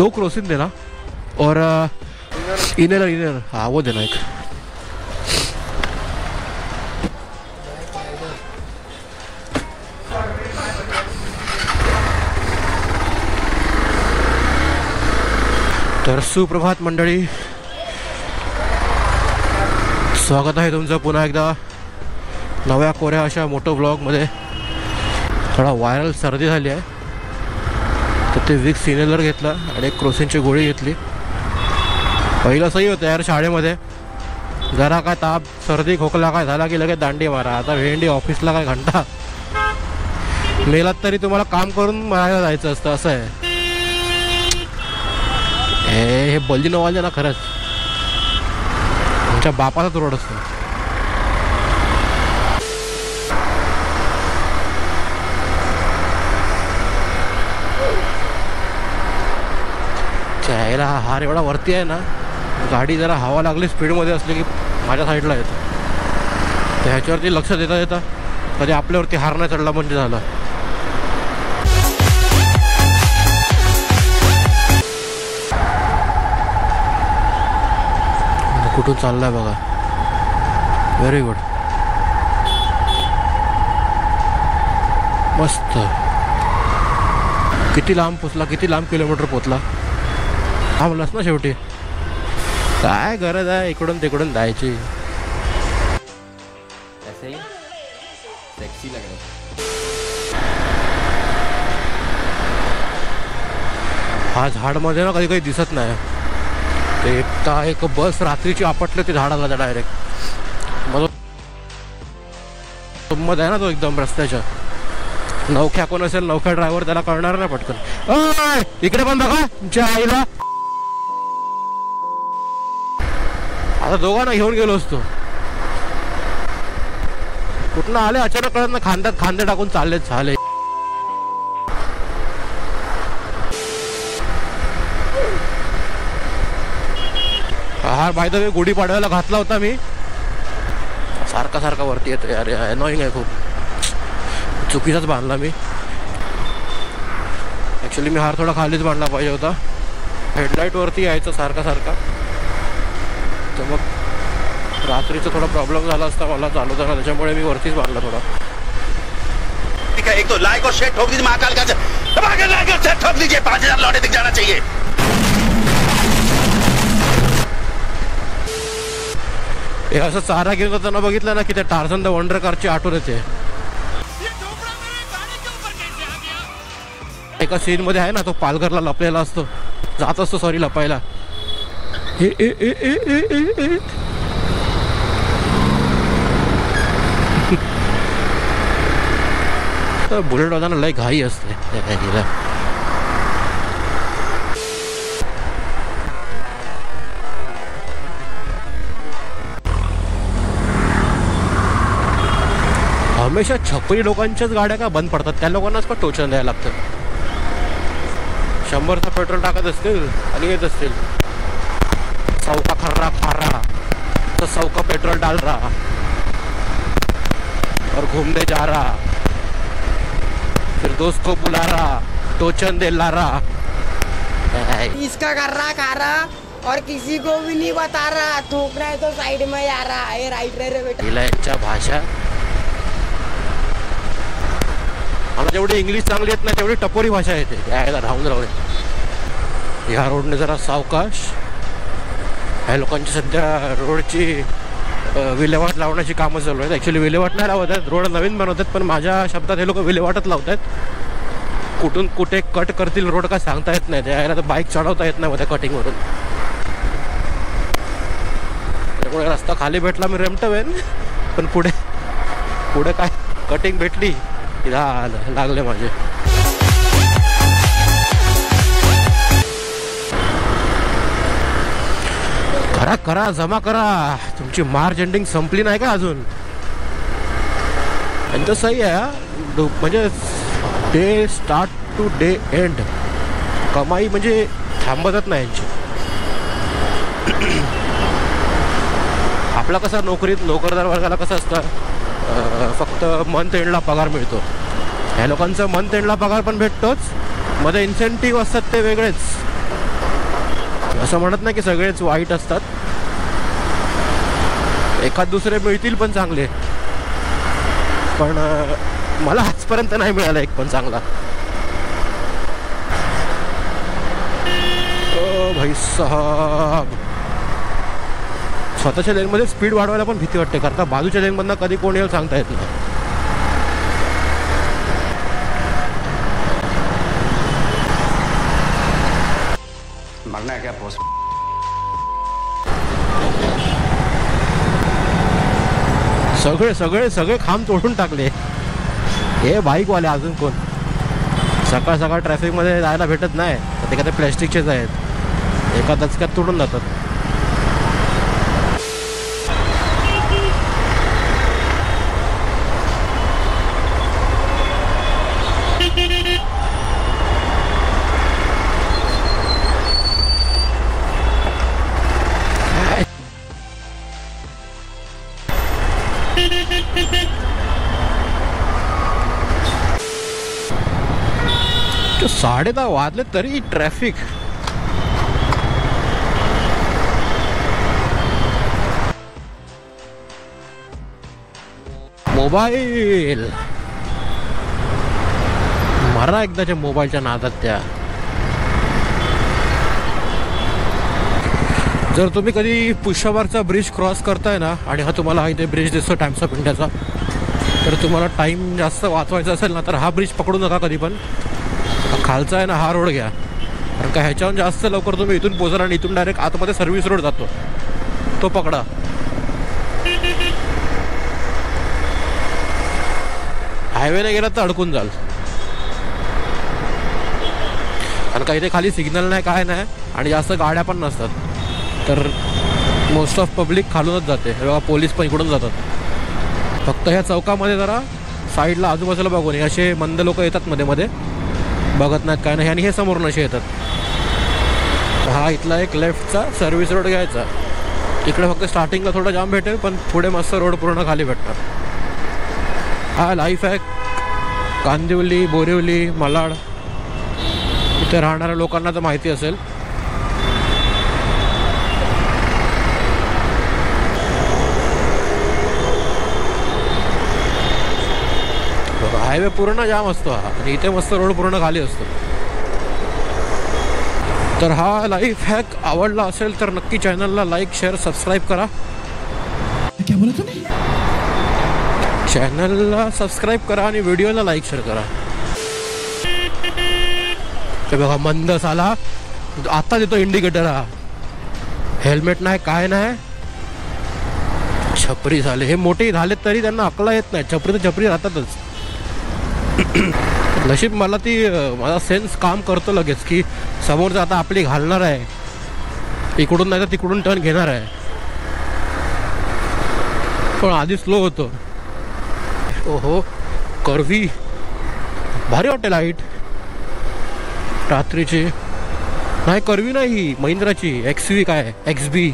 2 crossing देना और inner हाँ वो देना एक। तर सुप्रभात मंडळी, स्वागत आहे तुमचं पुन्हा एकदा नव्या कोऱ्या अशा मोठो ब्लॉगमध्ये। थोडा व्हायरल सर्दी झाली आहे तर ते विक्स इनहेलर घेतला आणि एक क्रोसिनची गोळी घेतली। पहिलं सही होतं यार शाळेमध्ये, जरा काय ताप सर्दी खोकला काय झाला की लगेच दांडी मारा। आता भेंडी ऑफिसला काय घंटा मेलात तरी तुम्हाला काम करून मारायला जायचं असतं, असं आहे हे बल्ली नवाले ना। खरंच तुमच्या बापाचाच रोड असतो। चायला हार एवढा वरती आहे ना, गाडी जरा हवा लागली स्पीडमध्ये असली की माझ्या साईडला येतं, तर ह्याच्यावरती लक्ष देता देता कधी आपल्यावरती हार नाही चढला म्हणजे झालं। कुठून चाललाय बघा, व्हेरी गुड, मस्त। किती लांब पोचला, किती लांब किलोमीटर पोचला, थांबलास ना शेवटी। काय गरज आहे इकडून तिकडून जायची। ऐसे ही सेक्सी लग रहा है। हा झाडमध्ये ना कधी काही दिसत नाही, ते एक बस रात्रीची आपटले ते झाडाला डायरेक्ट मध्ये आहे ना तो एकदम रस्त्याच्या। नवख्या कोण असेल, नवख्या ड्रायव्हर, त्याला कळणार नाही पटकन। इकडे पण बघा तुमच्या आईला, आता दोघांना घेऊन गेलो असतो, कुठनं आले अचानक कळत ना, खांद्यात खांदे टाकून चाललेच झाले। हा बाय द वे गुढी पाडव्याला घातला होता मी, सारखा सारखा वरती येतो यार, अनोइंग आहे खूप, चुकीचाच बांधला मी। ॲक्च्युली मी हार थोडा खालीच बांधला पाहिजे होता, हेडलाईट वरती यायचं सारखा सारखा, तर मग रात्रीचा थोडा प्रॉब्लेम झाला असता मला चालवताना, त्याच्यामुळे मी वरतीच बांधला थोडा। ठीक है, एक तो लाइक और शेयर ठोक दीजिए, महाकाल का लाइक और शेयर ठोक दीजिए, 5000 लौटे दिख जाना चाहिए। हे असं चारा घेऊन जाताना बघितलं ना की त्या टार्झन द वंडर कारची आठवण येते। एका सीन मध्ये आहे ना, तो पालघरला लपलेला असतो, जात असतो सॉरी लपायला, बुलेट वाजाना लय घाई असते। हमेशा छपरी लोकांच्याच गाड्या का बंद पडतात, त्या लोकांनाच का टोचन द्यायला लागतं। 100चा पेट्रोल टाकत असतील आणि येत असतील, 100 का खर्रा खारा तो 100 का पेट्रोल डाल रहा और घूमने जा रहा, फिर दोस्त को बुला रहा, टोचन दे ला रहा, इसका कर रहा खा रहा और किसी को भी नहीं बता रहा, थूक रहा है तो साइड में जा रहा है, राइट रे बेटा। हिला भाषा मला जेवढी इंग्लिश चांगली येत नाही तेवढी टपोरी भाषा येते, यायला राहून राहून। ह्या रोडने जरा सावकाश, ह्या लोकांची सध्या रोडची विल्हेवाट लावण्याची कामं चालू आहेत। ॲक्च्युली विल्हेवाट नाही लावत आहेत, रोड नवीन बनवत आहेत, पण माझ्या शब्दात हे लोक विल्हेवाटच लावत आहेत। कुठून कुठे कट करतील रोड काय सांगता येत नाही, त्याला तर बाईक चढवता येत नाही त्या कटिंगवरून, त्यामुळे रस्ता खाली भेटला मी रेमटवेन, पण पुढे काय कटिंग भेटली लागले माझे। करा करा जमा करा, तुमची मार्च एंडिंग संपली नाही का अजून। आणि तर सही आहे म्हणजे day start to day end, कमाई म्हणजे थांबतच नाही यांची। आपला कसा नोकरदार वर्गाला कसं असतं, फक्त मंथ एंडला पगार मिळतो, ह्या लोकांचं मंथ एंडला पगार पण भेटतोच, मध्ये इन्सेंटिव्ह असतात ते वेगळेच। असं म्हणत नाही की सगळेच वाईट असतात, एखाद दुसरे मिळतील पण चांगले, पण मला आजपर्यंत नाही मिळाला एक पण चांगला. ओ भाई साहब, स्वतःच्या लेनमध्ये स्पीड वाढवायला पण भीती वाटते, कारण का बाजूच्या लेनमधनं कधी कोण येईल सांगता येत नाही. मरना है क्या पोस्ट? सगळे सगळे सगळे खांब तोडून टाकले हे बाईकवाले. अजून कोण सकाळ सकाळ ट्रॅफिकमध्ये जायला भेटत नाही, तर ते काय प्लॅस्टिकचेच आहेत, एका दचक्यात तोडून जातात. तो 10:30 वाजले तरी ट्रॅफिक. मोबाईल मारा एकदाच्या मोबाईलच्या नादात त्या. जर तुम्ही कधी पुष्पवारचा ब्रिज क्रॉस करताय ना, आणि हा तुम्हाला इथे ब्रिज दिसतो टाइम्स ऑफ इंडियाचा, तर तुम्हाला टाइम जास्त वाचवायचा असेल ना, तर हा ब्रिज पकडू नका कधी पण. खालचा आहे ना हा रोड घ्या, कारण का ह्याच्याहून जास्त लवकर तुम्ही इथून पोहोचाल आणि इथून डायरेक्ट आतमध्ये सर्व्हिस रोड जातो, तो पकडा. हायवेने गेला तर अडकून जाल, कारण का इथे खाली सिग्नल नाही काय नाही आणि जास्त गाड्या पण नसतात, तर मोस्ट ऑफ पब्लिक खालूनच जाते. बघा पोलीस पण इकडून जातात. फक्त ह्या चौकामध्ये जरा साईडला आजूबाजूला बघून असे मंद लोक येतात मध्ये मध्ये, बघत नाहीत काय नाही, आणि हे समोरून असे येतात. हा इथला एक लेफ्टचा सर्व्हिस रोड घ्यायचा, इकडे फक्त स्टार्टिंगला थोडं जाम भेटेल, पण पुढे मस्त रोड पूर्ण खाली भेटणार. हा लाईफ आहे. कांदिवली, बोरिवली, मालाड इथे राहणाऱ्या लोकांना तर माहिती असेल. हायवे पूर्ण जाम असतो हा, आणि इथे मस्त रोड पूर्ण खाली असतो. तर हा लाईफ हॅक आवडला असेल तर नक्की चॅनलला लाईक, शेअर, सबस्क्राईब करा. क्या बोला तूने? चॅनलला सबस्क्राईब करा आणि व्हिडिओला लाईक, शेअर करा. ते बघा मंद साला आता देतो इंडिकेटर, हा हेल्मेट नाही काय नाही. छपरी झाले हे, मोठे झालेत तरी त्यांना अकला येत नाही. छपरी तर छपरी राहतातच. नशीब मला ती माझा सेन्स काम करतो लगेच की समोरचा आता आपली घालणार आहे, इकडून नाही तर तिकडून टर्न घेणार आहे, पण आधी स्लो होतो. ओहो कर्वी भारी वाटते लाईट रात्रीची. नाही कर्वी नाही, महिंद्राची XV काय XB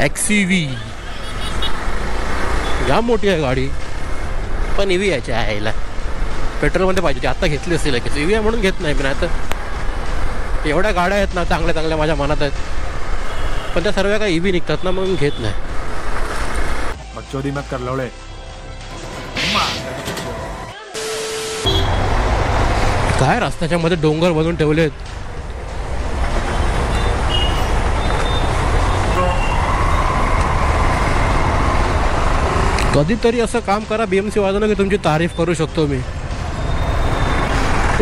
XCV जाम मोठी आहे गाडी, पण EV यायची आहे. पेट्रोलमध्ये पाहिजे, आता घेतली असतील लगेच. EV आहे म्हणून घेत नाही मी, नाही तर एवढ्या गाड्या आहेत ना चांगल्या चांगल्या माझ्या मनात आहेत, पण त्या सर्व काय EV निघतात ना, मग घेत नाही. बकचोदी मत कर लवड़े. काय रस्त्याच्या मध्ये डोंगर बनवून ठेवलेत. कधीतरी असं काम करा BMC वाजवणं की तुमची तारीफ करू शकतो मी.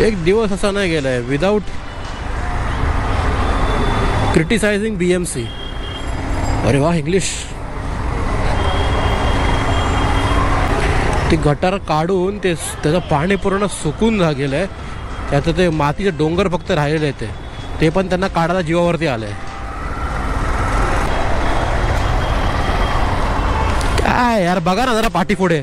एक दिवस असा नाही गेलाय विदाउट क्रिटिसाइजिंग BMC. अरे वा इंग्लिश. ते गटार काढून त्याचं पाणी पूर्ण सुकून गेलं आहे, त्याचं ते मातीचे डोंगर फक्त राहिलेले ते पण त्यांना काढायला जीवावरती आलंय. काय यार बघा ना जरा पाठी पुढे,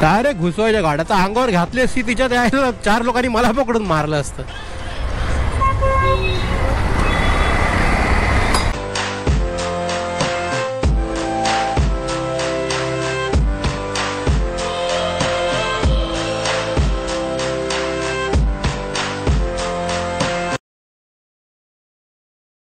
डायरेक्ट घुसवायच्या गाड्याचा अंगावर घातली असती तिच्यात यायला 4 लोकांनी मला पकडून मारलं असतं.